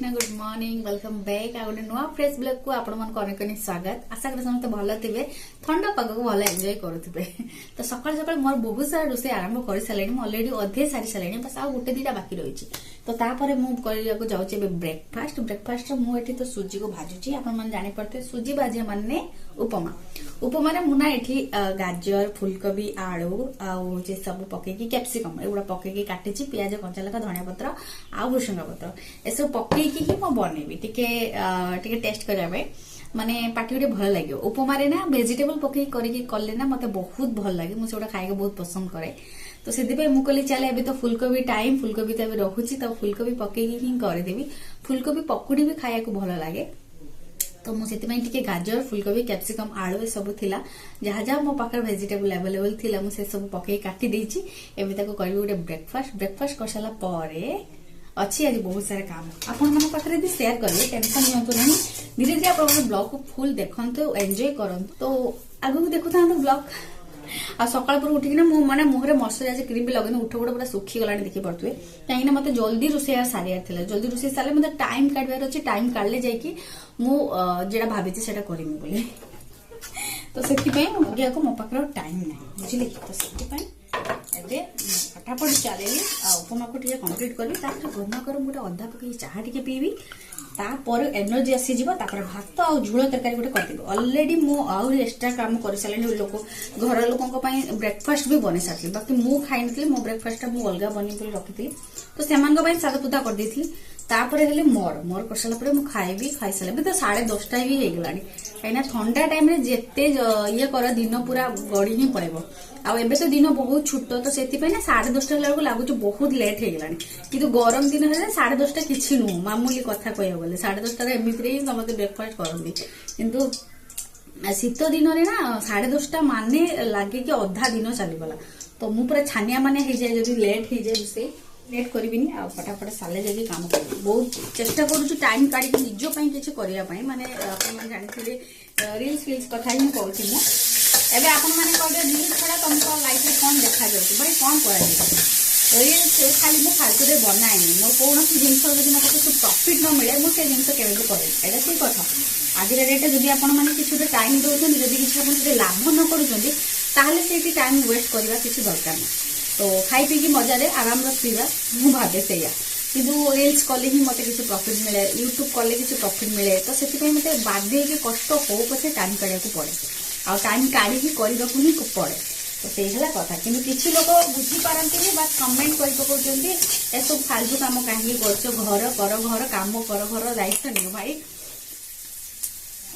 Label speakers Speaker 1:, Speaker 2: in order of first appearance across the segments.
Speaker 1: ना good morning welcome back आ गोटे नुआ फ्रेश ब्लॉग को आपण मन अनेक अनेक स्वागत। आशा कर समस्त भल थे ठंडा पाग को भल एंजॉय करुवे। तो सकाल सकाल मोर बहुत सारा रोषे आरंभ कर सारे अलरेडी अधे सारी सारे बस आ गोटे दीटा बाकी रही। तो तापर मुझे जाऊँचे ब्रेकफास्ट ब्रेकफास्ट मुझे तो सुजी को भाजुची आपन जानी पड़ते सुजी भाजिया माने उपमा उपमा मुना ये गाजर फुलकोबी आलू आउ सब पकईकी कैप्सिकम एगुड़ा पकईकी काटी पियाज कंचा लंका धनिया पत्र आ भुसंगा पत्र एसब पकईकी बनैबी टे टेस्ट करने माने पार्टी गोटे भल लगे उपमा ना वेजिटेबल पकई कले ना मत बहुत भल लगे मुझे खाई बहुत पसंद करे। तो से कहली चले अभी तो फुलकोबी टाइम फुलकोबी तो रोचे तो फुलकोबी पकईकी ही करदेवी फुलकोबी पकुड़ी भी खाया भल लगे। तो मुझे गाजर फुलकोबी कैप्सिकम आलू सब थिला जहाँ जहाँ मो पाखे वेजिटेबल अवेलेबल थिला मुझे सब पकई काटी देछि एबे ताको करबी गोटे ब्रेकफास्ट कर साला परे अच्छी आज बहुत सारा काम आपण मन पाखे यदि शेयर करेंगे टेंशन नियंतु नहीं धीरे धीरे आप ब्लॉग को फुल देखते एंजॉय करंतु। तो आगु देखु था ब्लॉग आ सकाल पर उठिक माने मुहरे मॉइस्चराइजर क्रीम भी लगेन उठ गोटे पूरा सुखी गलानी देखी पड़ुए कहीं मत जल्दी रोषे सारियार थे जल्दी रोषे सारे मतलब टाइम काटवार अच्छे टाइम काढ़ले जाकि मुझे भाभी से करमी बोली। तो से मो पाखे टाइम ना बुझे तो से फटाफट चलेली उपमा को कंप्लीट करी गरमा गरम गोटे अधा पकई चाह टे पीबी तापर एनर्जी आसीज भात आ झोल तरकारी गोटे करदेवी अलरेडी मुझे एक्सट्रा काम कर सारे लोक घर लोक ब्रेकफास्ट भी बन सारी बाकी मुझे खाई नी मो ब्रेकफास्ट मुझे अलग बन रखी तो से सादा पुदा करदी तापर हेले मोर कर सारा मुझे खाइबी खाई सारे तो 10:30 भी हो गलानी कहीं ठंडा टाइम जिते ये कर दिन पूरा गड़ी ही पड़ेगा आबे तो दिन बहुत छोट तो से 10:30 बेलू लगुच बहुत लेट हो गलानी कि गरम दिन है 10:30 किसी नुह मामूली कथा कह गले 10:30 एमती ही समस्त ब्रेकफास्ट करती किंतु शीत दिन में ना 10:30 माने लगे कि अधा दिन चलीगला। तो मुझे पूरा छानिया माने हो जाए जब लेट हो जाए रोसे लेट करी फटाफट साले जाकि काम कर बहुत चेष्टा करूँ टाइम काढ़ी निजपाई किसी करने माने जानी रिल्स फिल्स कथा ही कहूँ एबे आपण माने कहबे रील्स छड़ा तुमको लाइफ में कौन देखा जाउछ भाई कौन करा रील्स खाली मु फालतू रे बनाएनी मोर कौन जिनस जदि मत कुछ प्रॉफिट न मिले मु से जिनस केबे भी करे एटा ठीक कथा। आज डेट जदि आपण माने किछु टाइम दउछन जदि किछु आपण लाभ न करूछन ताहले सेठी टाइम वेस्ट करबा किछु दरकार ना। तो खाई पी की मजा रे आराम रे पीवा मु भाबे सेया किंतु रील्स कले ही मते किछु प्रॉफिट मिले यूट्यूब कले किछु प्रॉफिट मिले तो सेठी मते बाध्य के कष्ट हो पछे टाइम काढिया को पड़े आ टाइम काढ़ी करने ही पड़े। तो से कथा कि किसी लोग बुझीपारती बात कमेंट कर पकाउछन्ती एसब फालतू काम कहीं घर काम कर घर दायित्व नियो भाई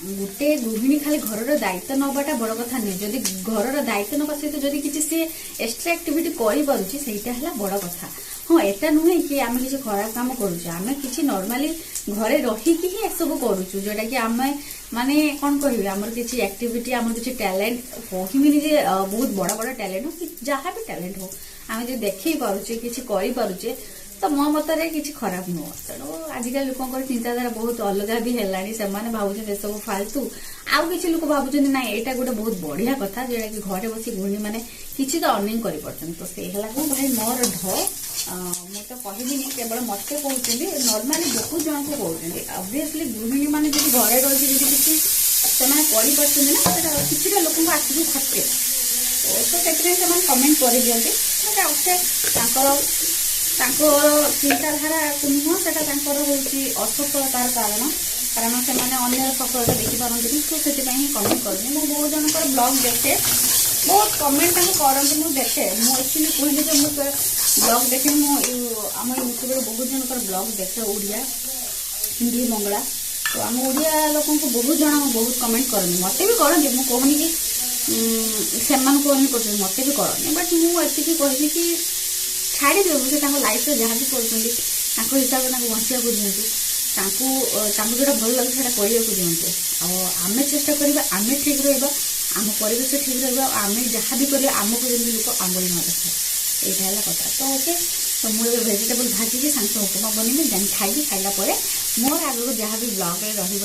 Speaker 1: गोटे गृहिणी खाली घर दायित्व नवाटा बड़ कथा नहीं जदि घर दायित्व नवा सहित जदि किसी से एक्सट्रा एक्टिविटी करा बड़ कथा। हाँ एटा नुहे कि आम किसी खराब काम करें किसी नॉर्मली घरे रहीकि ही सब करुचु जोटा कि आम माने कौन कह आमर किसी एक्टिविटी आमर किसी टैलेंट कहमिनी जे बहुत बड़ा बड़ा टैलेंट हो कि जहाँ भी टैलेंट हो आम जो देखी पारुचे किसी करें तो मो मतरे किसी खराब नुह। तेणु आजिकल लोक चिंताधारा बहुत अलग भी है से भावुं सब फालतू आउ किसी लोग भावुं ना यहाँ गोटे बहुत बढ़िया कथा जोटा कि घरे बस गृहिणी मैंने किसी तो अर्निंग कर तो से भाई मोर मु तो कहबिनी केवल मत कहते नॉर्मली बहुत जन को कहते ऑब्वियसली गृहिणी मैंने जो घरे रही किसी से ना किसी लोक आखिरी खटे तो से कमेंट कर दिखते चिंताधारा नुह से असफलतार कारण से अन्य सफलता देखिपारती तो से कमेंट करनी मुझे बहुत जनकर ब्लॉग देखे बहुत कमेंट करते मुझे देखे मुझे कहली जो मुझे ब्लॉग देखे आम यूट्यूब बहुत जनकर ब्लॉग देखे ओडिया हिंदी बंगला तो आम ओडिया लोक बहुत जन बहुत कमेंट करनी मत भी करते मुझे कहनी कि से मत भी करनी बट मुझे कहबी कि छाड़ी देव से लाइफ में जहाँ भी कर हिसाब से बचा दिंतु जोटा भल लगे से करने को दिंतु आम चेष्टा करवा आम ठीक रहा आम परिवेश ठीक रहा आम जहाँ भी कर आमको जमी लोक आंगुरी न देखे यहाँ है कथा। तो ओके तो मुझे भेजिटेबल भाजी सांगे उपमा बनमी देन खाई खाइला मोर आगे जहाँ भी ब्लॉग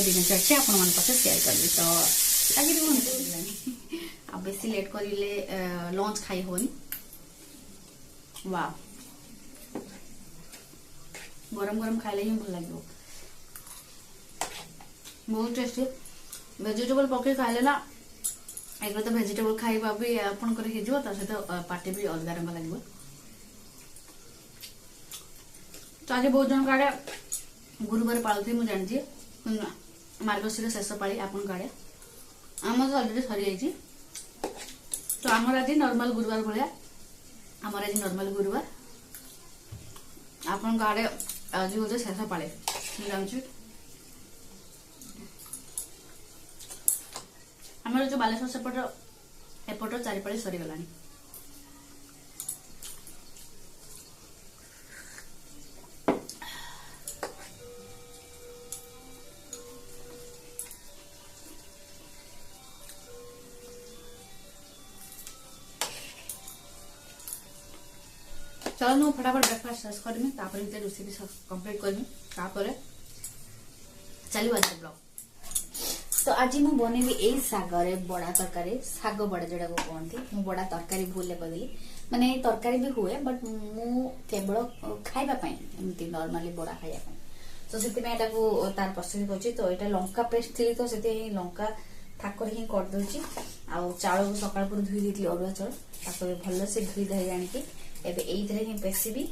Speaker 1: दिनचर्या आपण पाखे सेयार करी तो लगे रुहतु आ बेसी लेट करें लंच खाई होनी वाह गरम गरम खाइले ही भल लगे बहुत टेस्टी वेजिटेबल पकई खाइले ना एक तो वेजिटेबल खाइबा भी आपनकर हेजिवो ता सहित पार्टी भी अलग रंग लागो। तो आज बहुत जन काड़े गुरुवार पालुथि मु जानि मार्गशीर शेष पाली आपन काड़े आम तो अलरेडी सरी जाइछि। तो आमर आज नॉर्मल गुरुवार भलिया आमर आज नॉर्मल गुरुवार आपन काड़े आज होते शेष पाले जानि आमर जो बालेश्वर सेपट एपट चारिपाली सरी गलानी। चलो फटाफट ब्रेकफास्ट शेष करमी रोषे भी कंप्लीट करमी चलो आज ब्लॉग। तो आज मुझे बनैबी यही सागर बड़ा तरकारी साग बड़ा जोड़ा को कहती मुझे बड़ा तरकारी भूल कहली माने तरकारी भी हुए बट मु केवल खाइबापी एमती नॉर्मली बड़ा खाइबापी तो से तार प्रस्तुति करछि। तो यहाँ लंका पेस्ट थी तो से लंका ठाकर ही करदे आउ चाउल सकाल पर धोई देती अरुआ चाउल भल से धोई धाई आनिकी एबे एइथरे ही पेसिबी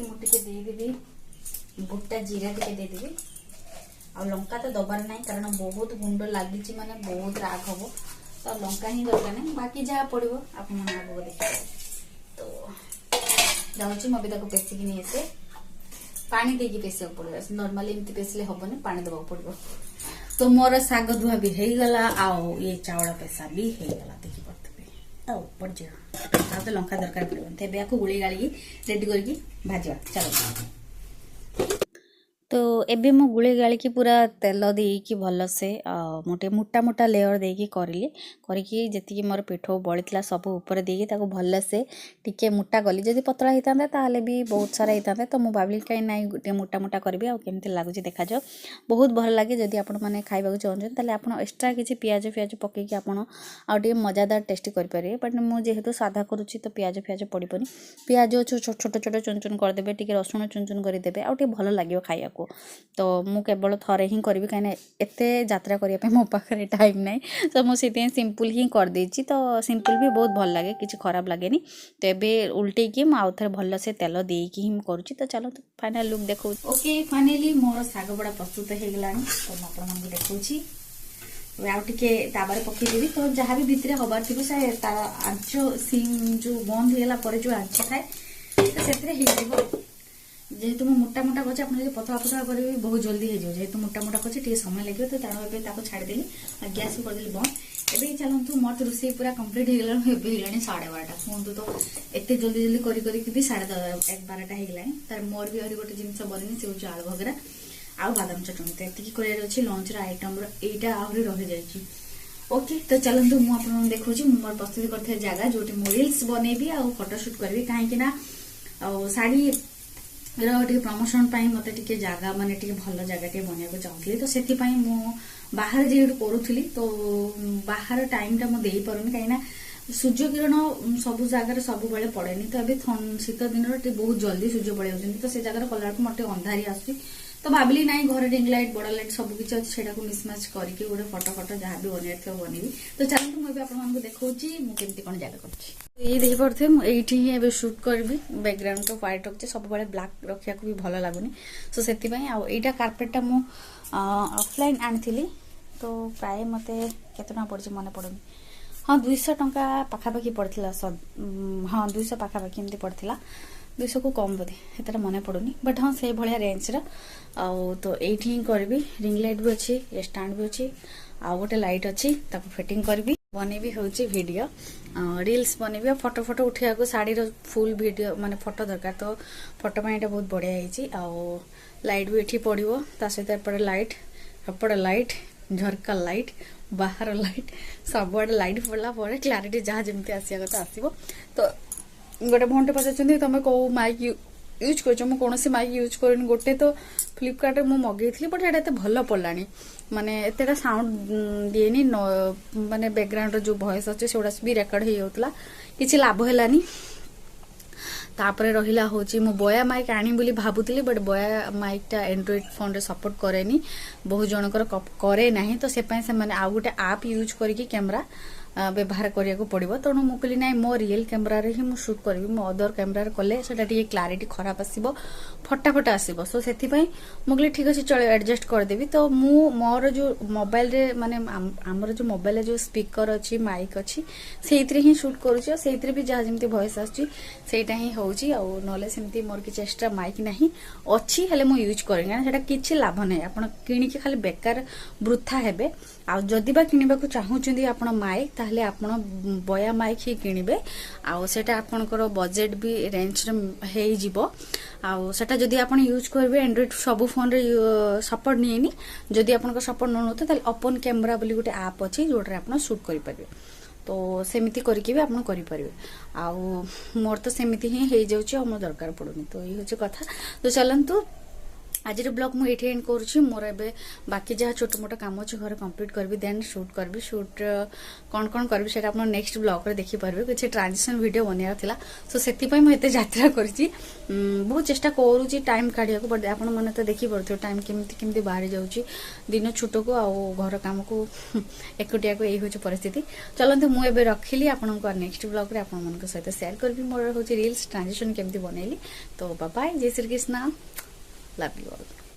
Speaker 1: मुटे देदेवी गोटा जीरा टे देदेवी आ लंका तो दबार ना कारण बहुत गुंड लगी माने बहुत राग हम तो लंका ही दरकार नहीं बाकी जहाँ पड़ो आप आगे देखिए। तो जाऊँगी मुझे पेसिकी नहीं आसे पानी देकी पेसिया पड़ो नॉर्मली एमती पेसिले हेनी पानी दबा पड़ो। तो मोर साग धुआ भी हो गला आउ ये चावल पेसा भी हो गला देखी पड़ते पड़ जा तो लंका दरकार पड़े तेज या गुड़ी गाड़ी रेडी करके भाजवा चलो। तो एबे मो गुले गाली की पूरा तेल देकी भल से मोटे मोटा मोटा लेयर देकी करली करके जी मोर पिठ बड़ी सब ऊपर देकी ताको भल से टिके मोटा कली जदि पतला होता ताले भी बहुत सारा होता तो मुझे भाविली कहीं ना गोटे मोटा मोटा करी आमती लगुच देखा जाओ बहुत भल लगे जदि आप खाइबा चाहते आप एक्सट्रा किसी पियाज फियाज पकईकि आप मजादार टेस्टी करेंगे बट मुझे साधा करुच्ची तो पियाज फियाज पड़पनी पियाज छोट छोट छोट चुन चुन करदे टी रसुण चुन चुन करदे आउ भल लगे खाइबा तो मु केवल थरे ही करी कहीं एते यात्रा करने मो पाखे टाइम ना तो मुझे सिंपल ही कर देछि। तो सिंपल भी बहुत भल लगे किसी खराब लगे तो एबे उल्टे की आउ थे भल से तेल देकी ही करुच्ची। तो चलो तो फाइनल लुक देखो। ओके फाइनली मोर साग बड़ा प्रस्तुत हो गला तो आपको देखा आउटे ताबारे पकईदेवी तो जहाँ भी भितर हबार थी से तार आंच सिम जो बंद होगा जो आंच थाए तो से जेहेतु मु मोटा मोटा कर पतला पतला करेंगे बहुत जल्दी हो जेहेतु मोटा मोटा कर समय लगे तो तेणु छाड़देली गैस भी करदेली बंद। एबे चलतु मोर तो रोषे पूरा कंप्लीट हो गला 12:30 कहतु तो एत जल्दी जल्दी करी 11:30 होगलानी तार मोर भी गोटे जिनस बनी से हूँ आलू भगरा आउ बादाम चटनी तो एति कर लंच आइटम रहा आहरी रही जाइए। ओके तो चलतु मुझे देखा मोर प्रस्तुति कर जगह जो रील्स बनैबी आ फोटोशूट करी कहीं शाढ़ी प्रमोशन मत जगह माने भल जगह बनवाक चाहूली तो से बाहर जेहतु करूली तो बाहर टाइम टा मुझे पारुनी कहीं सूर्य किरण सब जगह सब बेले पड़ेनी तो अभी शीत दिन बहुत जल्दी सूर्य पड़े जाती तो से जगह कला मत अंधारी आस तो भाविली ना घर रिंग लाइट बड़ लाइट सब किसी अच्छे से मिसमैच करके गोटे फटो फटो जहाँ भी बनवाई बनैबी। तो चलते मुझे आपको देखा मुझे कौन जगह कर ये ही सुट करी बैकग्राउंड तो व्हाइट रखी सब बड़े ब्लाक रखा भी भल लगुनि सो से यहाँ कार्पेटा मु ऑफलाइन आनी तो प्राय मत केतना पड़ी मन पड़नी हाँ 200 टंका पाखापाखि पड़ता हाँ 200 पाखापाखि एमती पड़ता 200 को कम बोधे एतटा मन पड़ूनी बट हाँ से भाया रेंज तो ये करी रिंग लाइट भी अच्छी स्टैंड भी अच्छी आ गोटे लाइट अच्छी फिटिंग करी बनैबी हूँ वीडियो रील्स बनैबी फोटो फोटो उठा शाढ़ी फुल वीडियो माने फोटो दरकार तो फोटो पाई बहुत बढ़िया आउ लाइट भी ये पड़ो सहित एपटे लाइट एपटे लाइट झरका लाइट बाहर लाइट सबुआड़े लाइट पड़ला क्लारिटी जहाँ जमी आसा कथा आसो। तो गोटे भंटे पचार तुम कौ माइक यूज कर कौन माइक यूज करनी गोटे तो फ्लिपकार्ट मु मगेली बट एटा भल पड़ानी माने एतेटा साउंड दिएनी माने बैकग्राउंड जो वॉइस अच्छे से भी रेकर्ड हो जाता किसी लाभ है तापरे रहिला होची मु बया माइक आनी बोली भाबुतली बट बया माइक टा एंड्रॉइड फोन रे सपोर्ट करेनी बहुत जनकर करे नाही तो से पय से माने आ गुटे ऐप यूज करके कैमरा व्यवहार करिया पड़ो तेणु मुझे कहली ना मो रियल कैमरा रे ही मु शूट करी मो अदर कैमरा रे कले सेटा टिके क्लारिटी खराब आसीबो फटाफटा आसीबो सो सेथि पय मु कहली ठीक अछि चलो एडजस्ट कर देबी तो मु मोर जो मोबाइल रे माने हमर जो मोबाइल रे जो स्पीकर अछि माइक अछि सेइतरे ही शूट करूछि सेइतरे भी जहा जेमति वॉइस आछि सेटा ही होउछि आ नले सेमति मोर किछ एक्स्ट्रा माइक नाही अछि हेले मु यूज करें ना सेटा किछि लाभ नै आपण किनि के खाली बेकार वृथा हेबे आ जदि बा किनिबा को चाहुचंदी आपण माइक ताहले आपण बया माइक ही किनिबे आ सेटा आपणकर बजेट भी रेंज रे हेई जिवो आ सेटा जदि आपण यूज करबे एंड्रॉइड सब फोन रे सपोर्ट निएनी जदि आपणकर सपोर्ट न होते ताहले ओपन कैमरा बोली गोटे ऐप अछि जोटरे आपण शूट करि परिबे तो सेमिति करके भी आपण करि परिबे आ मोर तो सेमिति ही हेई जाउची आ मोर दरकार पडुनी तो ई होची कथा तो चलंतु आज ब्लॉग मुझे एंड करुँची मोर ए बाकी जहाँ छोट मोट काम अच्छे घर कंप्लीट करी देन शूट करी शूट कौन कौन करी से आप नेक्स्ट ब्लॉग रे देखिपारे किसी ट्रांजिशन वीडियो बनवार था सो से मुझे यात्रा करी बहुत चेष्टा करुँची टाइम काढ़ा बट आप तो देखिपे टाइम केमती केमती बाहरी जाऊँगी दिन छोट को आउ घर कम को एकुटिया को यही हूँ परिस्थिति चलते मुझे रखिली आपको नेक्स्ट ब्लॉग रे आपण सहित शेयर करी मोर हूँ रिल्स ट्रांजिशन केमती बनैली तो बाय जय Shri Krishna love you all.